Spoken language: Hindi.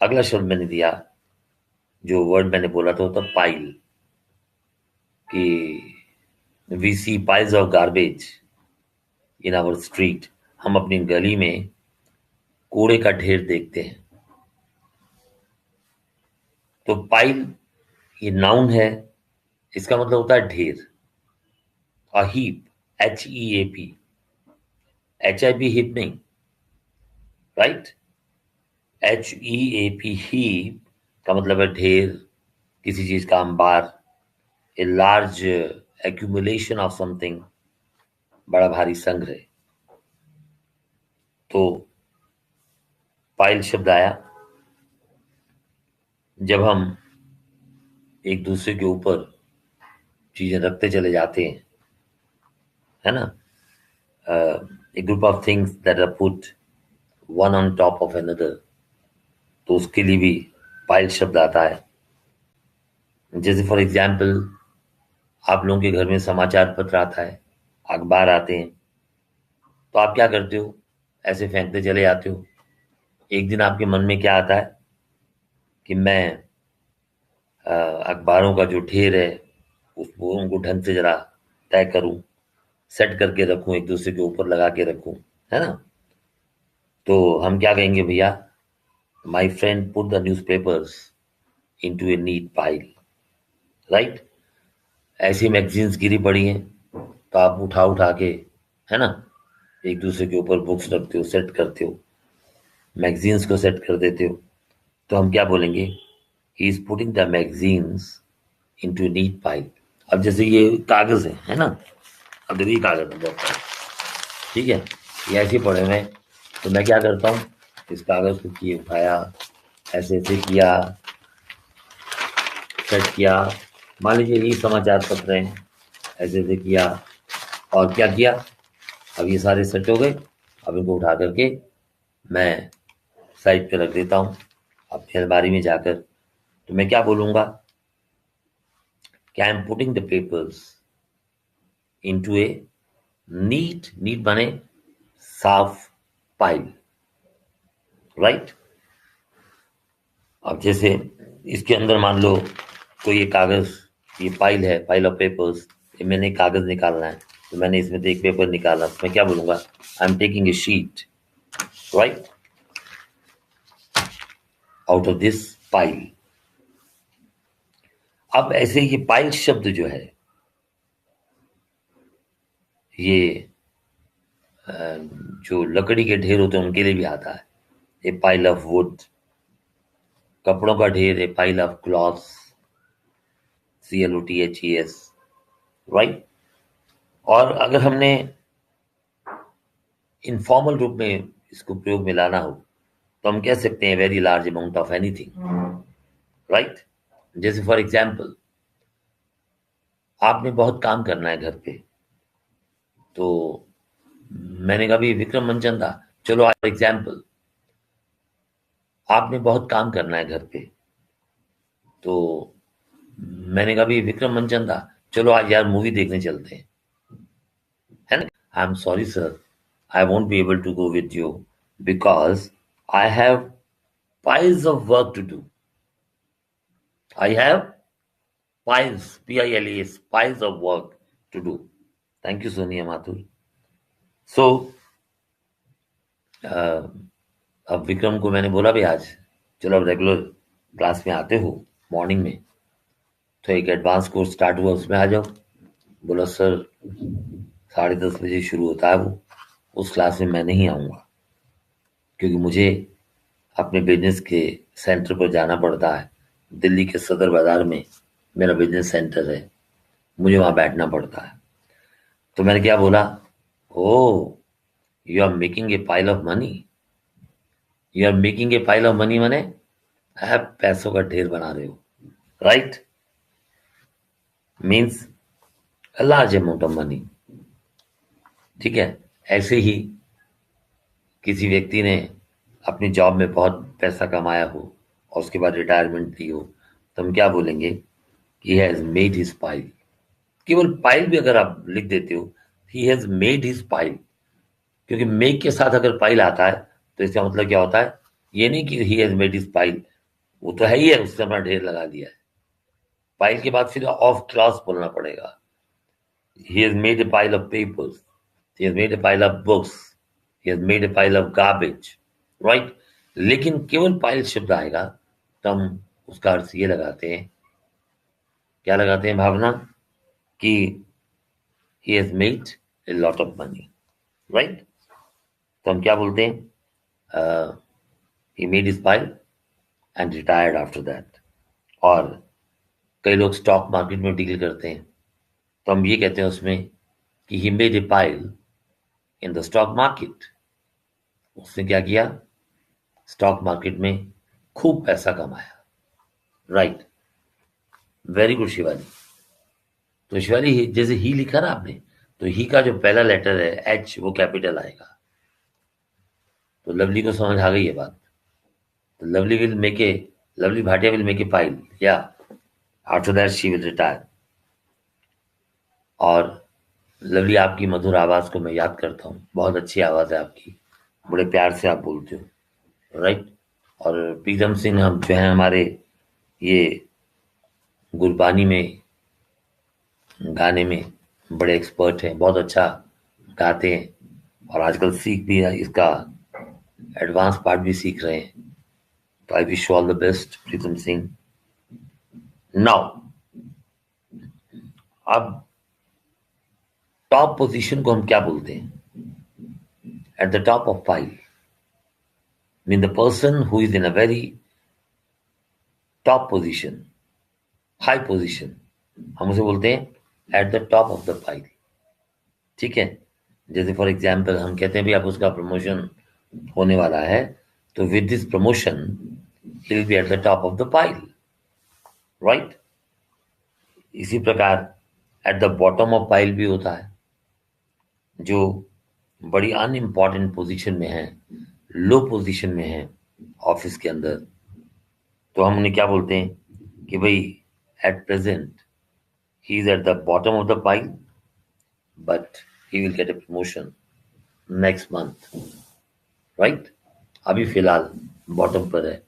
अगला शब्द मैंने दिया, जो वर्ड मैंने बोला था वो था पाइल, कि we see piles of garbage in our street. हम अपनी गली में कूड़े का ढेर देखते हैं। तो पाइल ये नाउन है, इसका मतलब होता है ढेर। A heap, HEAP, HIP heap नहीं, राइट। HEAP हीप का मतलब है ढेर, किसी चीज का अंबार। A large accumulation of something, बड़ा भारी संग्रह। तो पाइल शब्द आया जब हम एक दूसरे के ऊपर चीजें रखते चले जाते हैं, है ना। A group of things that are put one on top of another, तो उसके लिए भी पाइल शब्द आता है। जैसे फॉर एग्जाम्पल, आप लोगों के घर में समाचार पत्र आता है, अखबार आते हैं, तो आप क्या करते हो, ऐसे फेंकते चले जाते हो। एक दिन आपके मन में क्या आता है कि मैं अखबारों का जो ढेर है उसको उनको ढंग से जरा तय करूं, सेट करके रखूं, एक दूसरे के ऊपर लगा के रखूं, है ना। तो हम क्या कहेंगे, भैया my friend put the newspapers into a neat pile, right. ऐसी मैगजीन्स गिरी पड़ी हैं, तो आप उठा उठा के, है ना, एक दूसरे के ऊपर बुक्स रखते हो, सेट करते हो, मैगजीन्स को सेट कर देते हो। तो हम क्या बोलेंगे, he is putting the magazines into neat pile. अब जैसे ये कागज है ना, अब देखिए ये कागज है बहुत सारा, ठीक है, ये ऐसे पड़े हुए हैं। तो मैं क्या करता हूँ, इस कागज को किए उठाया, ऐसे ऐसे किया, सेट किया। मान लीजिए ये समाचार पत्र हैं, ऐसे ऐसे किया, और क्या किया, अब ये सारे सेट हो गए। अब इनको उठा करके मैं साइड पे रख देता हूँ अपनी अलमारी में जाकर। तो मैं क्या बोलूंगा, क्या I am putting the papers into a neat, neat बने साफ, पाइल, राइट। अब जैसे इसके अंदर मान लो कोई ये कागज, ये पाइल है, पाइल ऑफ पेपर्स, ये मैंने कागज निकालना है, तो मैंने इसमें से एक पेपर निकाला, तो मैं क्या बोलूंगा, I am taking a sheet, right, out of this pile. अब ऐसे ये पाइल शब्द जो है, ये जो लकड़ी के ढेर होते हैं उनके लिए भी आता है। ए पाइल ऑफ वुड, कपड़ों का ढेर, ए pile of clothes, CLOTHES, right. और अगर हमने इनफॉर्मल रूप में इसको प्रयोग में लाना हो, तो हम कह सकते हैं very large amount of anything, right. जैसे फॉर एग्जाम्पल, आपने बहुत काम करना है घर पे, तो मैंने कहा भी विक्रम मनचंदा, चलो आज एग्जाम्पल, आपने बहुत काम करना है घर पे, तो मैंने कहा भी विक्रम मनचंदा, चलो आज यार मूवी देखने चलते हैं, है ना। I am sorry sir, I won't be able to go with you because I have piles of work to do. I have piles, PILES, piles of work to do. Thank you, Sonia Mathur. So, अब विक्रम को मैंने बोला भी आज, चलो अब रेगुलर क्लास में आते हो मॉर्निंग में, तो एक एडवांस कोर्स स्टार्ट हुआ उसमें आ जाओ। बोला सर 10:30 शुरू होता है वो, उस क्लास में मैं नहीं आऊँगा, क्योंकि मुझे अपने बिजनेस के सेंटर पर जाना पड़ता है। दिल्ली के सदर बाजार में मेरा बिजनेस सेंटर है, मुझे वहां बैठना पड़ता है। तो मैंने क्या बोला, oh you are making a pile of money, you are making a pile of money मने आप पैसों का ढेर बना रहे हो, right, means a large amount of money. ठीक है। ऐसे ही किसी व्यक्ति ने अपनी जॉब में बहुत पैसा कमाया हो और उसके बाद रिटायरमेंट ली हो, तो हम क्या बोलेंगे कि he has made his pile। केवल पाइल भी अगर आप लिख देते हो, he has made his pile, क्योंकि मेक के साथ अगर पाइल आता है तो इसका मतलब क्या होता है, ये नहीं कि he has made his pile, वो तो है ही है, उसने अपना ढेर लगा दिया है। पाइल के बाद फिर ऑफ क्लास बोलना पड़ेगा। He has made a pile of papers. He has made a pile of books. He has made a pile of garbage. Right? लेकिन केवल पाइल शब्द आएगा तो हम उसका अर्थ ये लगाते हैं, क्या लगाते हैं भावना, कि he has made a lot of money. Right? तो हम क्या बोलते हैं, he made his pile and retired after that. और कई लोग स्टॉक मार्केट में डील करते हैं, तो हम ये कहते हैं उसमें कि he made a pile in the stock market. उसने क्या किया, स्टॉक मार्केट में खूब पैसा कमाया। Right, very good Shivali. तो शिवाली जैसे ही लिखा ना आपने, तो ही का जो पहला लेटर है एच वो कैपिटल आएगा। तो लवली को समझ आ गई है बात। तो Lovely Bhatia will make a file, या after that she will retire. और लवली, आपकी मधुर आवाज को मैं याद करता हूँ, बहुत अच्छी आवाज है आपकी, बड़े प्यार से आप बोलते हो। राइट। और प्रीतम सिंह हम जो है हमारे ये गुरबानी में गाने में बड़े एक्सपर्ट हैं, बहुत अच्छा गाते हैं और आजकल सीख भी है, इसका एडवांस पार्ट भी सीख रहे हैं। तो I wish all the best Pritam Singh. Now अब टॉप पोजीशन को हम क्या बोलते हैं? At the top of file mean the person who is in a very top position, high position, हम उसे बोलते हैं at the top of the file. ठीक है, जैसे फॉर एग्जाम्पल हम कहते हैं भी आप उसका प्रमोशन होने वाला है, तो with this promotion he will be at the top of the pile. Right. इसी प्रकार at the bottom of pile भी होता है, जो बड़ी अनइम्पॉर्टेंट पोजीशन में है, लो पोजीशन में है ऑफिस के अंदर, तो हम उन्हें क्या बोलते हैं कि भाई at present he is at the bottom of the pile but he will get a promotion next month. Right, अभी फिलहाल बॉटम पर है।